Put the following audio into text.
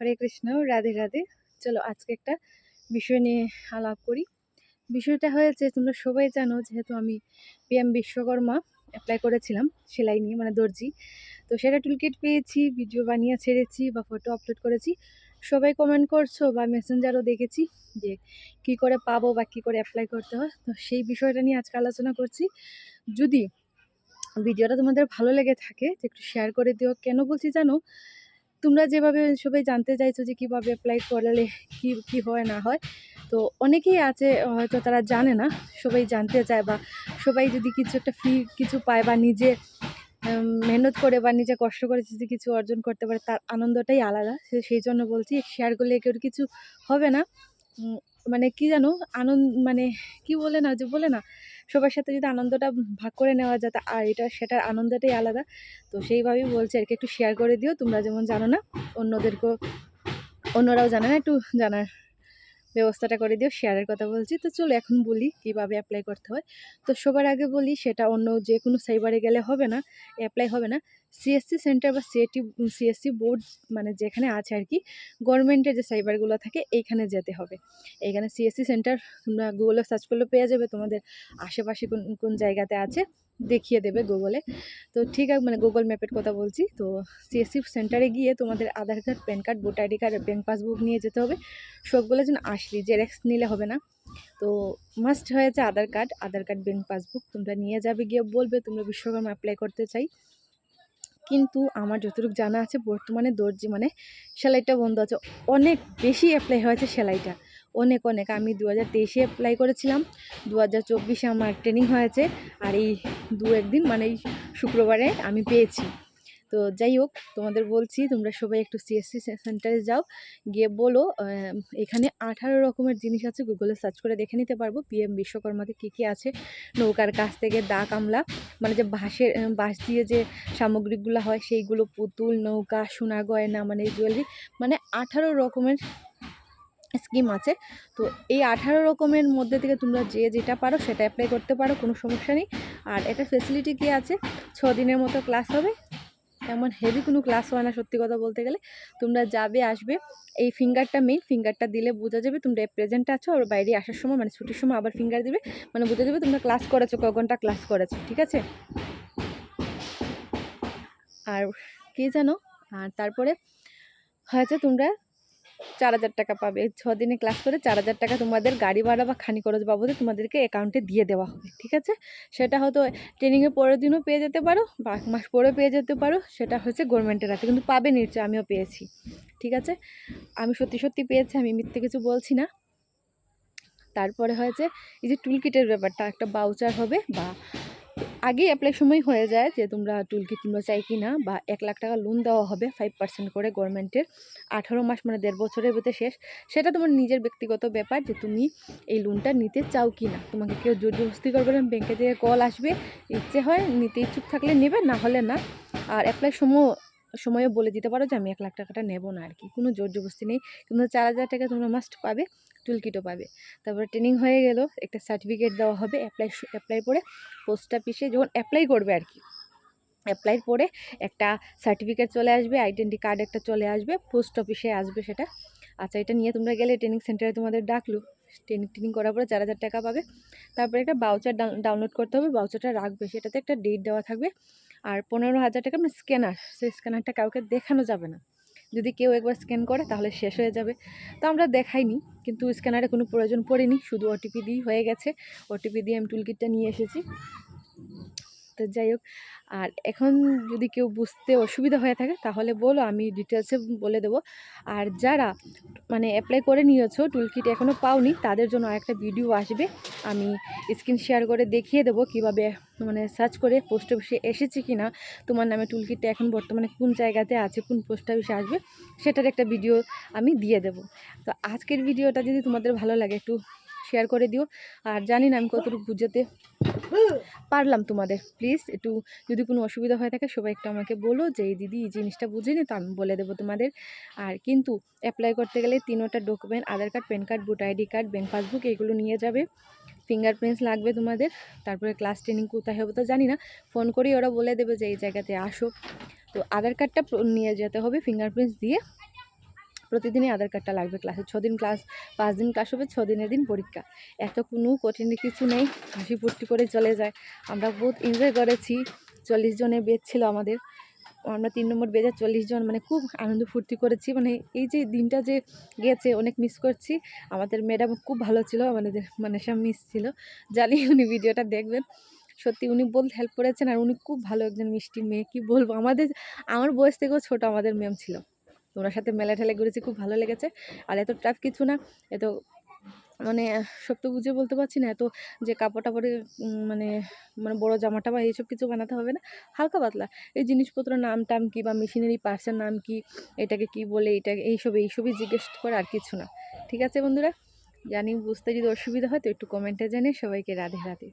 হরে কৃষ্ণ, রাধে রাধে। চলো আজকে একটা বিষয় নিয়ে আলাপ করি। বিষয়টা হয়েছে, তোমরা সবাই জানো, যেহেতু আমি পিএম বিশ্বকর্মা অ্যাপ্লাই করেছিলাম সেলাই নিয়ে, মানে দর্জি। তো সেটা টুলকিট পেয়েছি, ভিডিও বানিয়ে ছেড়েছি বা ফটো আপলোড করেছি। সবাই কমেন্ট করছো বা মেসেঞ্জারও দেখেছি যে কি করে পাবো বা কী করে অ্যাপ্লাই করতে হয়। তো সেই বিষয়টা নিয়ে আজকে আলোচনা করছি। যদি ভিডিওটা তোমাদের ভালো লেগে থাকে তো একটু শেয়ার করে দিও। কেন বলছি জানো, তোমরা যেভাবে সবাই জানতে চাইছো যে কীভাবে অ্যাপ্লাই করলে কি কি হয় না হয়, তো অনেকেই আছে হয়তো তারা জানে না, সবাই জানতে চায়, বা সবাই যদি কিছু একটা ফ্রি কিছু পায় বা নিজে মেহনত করে বা নিজে কষ্ট করে যদি কিছু অর্জন করতে পারে, তার আনন্দটাই আলাদা। সেই জন্য বলছি, শেয়ার করলে কেউ কিছু হবে না। মানে কি জানো, মানে কি বলে না, যে বলে না, সবার সাথে যদি আনন্দটা ভাগ করে নেওয়া যায়, আর সেটার আনন্দটাই আলাদা। তো সেইভাবেই বলছি আর কি, একটু শেয়ার করে দিও। তোমরা যেমন জানো না, অন্যরাও জানে না, একটু জানার ব্যবস্থাটা করে দিও। শেয়ারের কথা বলছি। তো চলো এখন বলি কিভাবে অ্যাপ্লাই করতে হয়। তো সবার আগে বলি, সেটা অন্য যে কোনো সাইবারে গেলে হবে না, অ্যাপ্লাই হবে না। সিএসসি সেন্টার বা সিএসসি বোর্ড, মানে যেখানে আছে আর কি, গভর্নমেন্টের যে সাইবারগুলো থাকে এইখানে যেতে হবে। এইখানে সিএসসি সেন্টার তোমরা গুগলে সার্চ করলে পেয়ে যাবে, তোমাদের আশেপাশে কোন কোন জায়গাতে আছে দেখিয়ে দেবে গুগলে। তো ঠিক আছে, মানে গুগল ম্যাপের কথা বলছি। তো সিএসসি সেন্টারে গিয়ে তোমাদের Aadhaar card, PAN card, voter ID card, bank passbook নিয়ে যেতে হবে। সবগুলো যেন আসলি, জেরক্স নিলে হবে না। তো মাস্ট হয়েছে আধার কার্ড, ব্যাঙ্ক পাসবুক তোমরা নিয়ে যাবে। গিয়ে বলবে তোমরা বিশ্বকর্মা অ্যাপ্লাই করতে চাই। কিন্তু আমার যতটুকু জানা আছে, বর্তমানে দর্জি মানে সেলাইটা বন্ধ আছে। অনেক বেশি অ্যাপ্লাই হয়েছে সেলাইটা, অনেক অনেক। আমি 2023-এ অ্যাপ্লাই করেছিলাম, 2024-এ আমার ট্রেনিং হয়েছে, আর এই দু একদিন মানে এই শুক্রবারে আমি পেয়েছি। তো যাই হোক, তোমাদের বলছি, তোমরা সবাই একটু সিএসসি সেন্টারে যাও, গিয়ে বলো এখানে 18 রকমের জিনিস আছে, গুগলে সার্চ করে দেখে নিতে পারবো পিএম বিশ্বকর্মাতে কী কী আছে। নৌকার কাছ থেকে দা কামলা, মানে যে বাঁশ দিয়ে যে সামগ্রীগুলো হয় সেইগুলো, পুতুল, নৌকা, সোনা গয়না, মানে জুয়েলারি, মানে 18 রকমের স্কিম আছে। তো এই 18 রকমের মধ্যে থেকে তোমরা যে যেটা পারো সেটা অ্যাপ্লাই করতে পারো, কোনো সমস্যা নেই। আর এটা ফেসিলিটি কী আছে, 6 দিনের মতো ক্লাস হবে। এমন হেভি কোনো ক্লাস হয় না, সত্যি কথা বলতে গেলে। তোমরা যাবে, আসবে, এই ফিঙ্গারটা মেইন, ফিঙ্গারটা দিলে বোঝা যাবে তোমরা প্রেজেন্ট আছো। আর বাইরে আসার সময়, মানে ছুটির সময় আবার ফিঙ্গার দিবে, মানে বোঝা যাবে তোমরা ক্লাস করেছো, ক ঘন্টা ক্লাস করেছো, ঠিক আছে। আর কি জানো, আর তারপরে হয়েছে তোমরা 4000 টাকা পাবে। 6 দিনে ক্লাস করে 4000 টাকা তোমাদের গাড়ি ভাড়া বা খানি খরচ বাবদে তোমাদেরকে অ্যাকাউন্টে দিয়ে দেওয়া হবে, ঠিক আছে। সেটা হয়তো ট্রেনিংয়ের পরের দিনও পেয়ে যেতে পারো, বা 1 মাস পরে পেয়ে যেতে পারো, সেটা হচ্ছে গভর্নমেন্টের হাতে, কিন্তু পাবে নিশ্চয়। আমিও পেয়েছি, ঠিক আছে। আমি সত্যি সত্যি পেয়েছি, আমি মিথ্যে কিছু বলছি না। তারপরে হয়েছে এই যে টুলকিটের ব্যাপারটা, একটা বাউচার হবে, বা আগেই অ্যাপ্লাই সময় হয়ে যায় যে তোমরা টুলকিট তোমরা চাই কি না, বা 1 লাখ টাকা লোন দেওয়া হবে 5% করে গভর্নমেন্টের। 18 মাস মানে 1.5 বছরের ভিতরে শেষ। সেটা তোমার নিজের ব্যক্তিগত ব্যাপার যে তুমি এই লোনটা নিতে চাও কি না। তোমাকে কেউ জোর জবরদস্তি করবে না। ব্যাংকে থেকে কল আসবে, ইচ্ছে হয় নিতে ইচ্ছুক থাকলে নেবে, না হলে না। আর অ্যাপ্লাই সময়ও বলে দিতে পারো যে আমি 1 লাখ টাকাটা নেবো না আর কি, কোনো জোর জবরদস্তি নেই। তোমরা 4000 টাকা তোমরা মাস্ট পাবে, টুলকিটও পাবে। তারপরে ট্রেনিং হয়ে গেল, একটা সার্টিফিকেট দেওয়া হবে। অ্যাপ্লাই করে পোস্ট অফিসে যখন অ্যাপ্লাই করবে আর কি, অ্যাপ্লাই করে একটা সার্টিফিকেট চলে আসবে, আইডেন্টি কার্ড একটা চলে আসবে, পোস্ট অফিসে আসবে সেটা। আচ্ছা, এটা নিয়ে তোমরা গেলে ট্রেনিং সেন্টারে তোমাদের ডাকলো, ট্রেনিং করার পরে 4000 টাকা পাবে। তারপরে একটা বাউচার ডাউনলোড করতে হবে, বাউচারটা রাখবে, সেটাতে একটা ডেট দেওয়া থাকবে। আর 15,000 টাকা মানে স্ক্যানার, সেই স্ক্যানারটা কাউকে দেখানো যাবে না। যদি কেউ একবার স্ক্যান করে তাহলে শেষ হয়ে যাবে। তো আমরা দেখাইনি, কিন্তু স্ক্যানারে কোনো প্রয়োজন পড়েনি, শুধু ওটিপি দিয়ে হয়ে গেছে। ওটিপি দিয়ে আমি টুলকিটটা নিয়ে এসেছি। তো যাই হোক, আর এখন যদি কেউ বুঝতে অসুবিধা হয়ে থাকে তাহলে বলো, আমি ডিটেলসে বলে দেবো। আর যারা মানে অ্যাপ্লাই করে নিয়েছো, টুলকিট এখনও পাওনি, তাদের জন্য আরেকটা ভিডিও আসবে, আমি স্ক্রিন শেয়ার করে দেখিয়ে দেবো কীভাবে মানে সার্চ করে পোস্ট অফিসে এসেছে কি না, তোমার নামে টুলকিটটা এখন বর্তমানে কোন জায়গাতে আছে, কোন পোস্ট অফিসে আসবে, সেটার একটা ভিডিও আমি দিয়ে দেবো। তো আজকের ভিডিওটা যদি তোমাদের ভালো লাগে একটু শেয়ার করে দিও। আর জানি না আমি কতটুকু বুঝাতে পারলাম তোমাদের, প্লিজ একটু যদি কোনো অসুবিধা হয়ে থাকে সবাই একটু আমাকে বলো যে এই দিদি এই জিনিসটা বুঝিনি, তো আমি বলে দেবো তোমাদের। আর কিন্তু অ্যাপ্লাই করতে গেলে 3টা document, Aadhaar card, PAN card, voter ID card, bank passbook, এগুলো নিয়ে যাবে। ফিঙ্গারপ্রিন্টস লাগবে তোমাদের। তারপরে ক্লাস ট্রেনিং কোথায় হবে তো জানি না, ফোন করি ওরা বলে দেবে যে এই জায়গাতে আসো। তো আধার কার্ডটা নিয়ে যেতে হবে, ফিঙ্গারপ্রিন্টস দিয়ে প্রতিদিনই আধার কার্ডটা লাগবে ক্লাসে। 6 দিন ক্লাস, 5 দিন ক্লাস হবে, 6 দিনের দিন পরীক্ষা। এত কোনো কঠিন কিছু নেই, হাসি ফুর্তি করে চলে যায়। আমরা বহুত এনজয় করেছি। 40 জনের বেচ ছিল আমাদের, আমরা 3 নম্বর বেজে 40 জন, মানে খুব আনন্দ ফুর্তি করেছি। মানে এই যে দিনটা যে গেছে অনেক মিস করছি। আমাদের ম্যাডাম খুব ভালো ছিল, আমাদের মানে সব মিস ছিল। জানি উনি ভিডিওটা দেখবেন। সত্যি উনি বহুত হেল্প করেছেন, আর উনি খুব ভালো একজন মিষ্টি মেয়ে, কী বলবো। আমার বয়স থেকেও ছোট আমাদের ম্যাম ছিল। তো ওনার সাথে মেলা ঠেলা ঘুরেছি, খুব ভালো লেগেছে। আর এত টাফ কিছু না, এত মানে সব তো বুঝে বলতে পারছি না, এত যে কাপড় টাপড়ে মানে মানে বড়ো জামা টামা এইসব কিছু বানাতে হবে না, হালকা পাতলা এই জিনিসপত্র নাম টাম কী বা মেশিনারি পার্টসের নাম কি, এটাকে কি বলে, এটাকে এইসবই জিজ্ঞেস করে, আর কিছু না। ঠিক আছে বন্ধুরা, জানি বুঝতে যদি অসুবিধা হয় তো একটু কমেন্টে জানিয়ে। সবাইকে রাধে রাধে।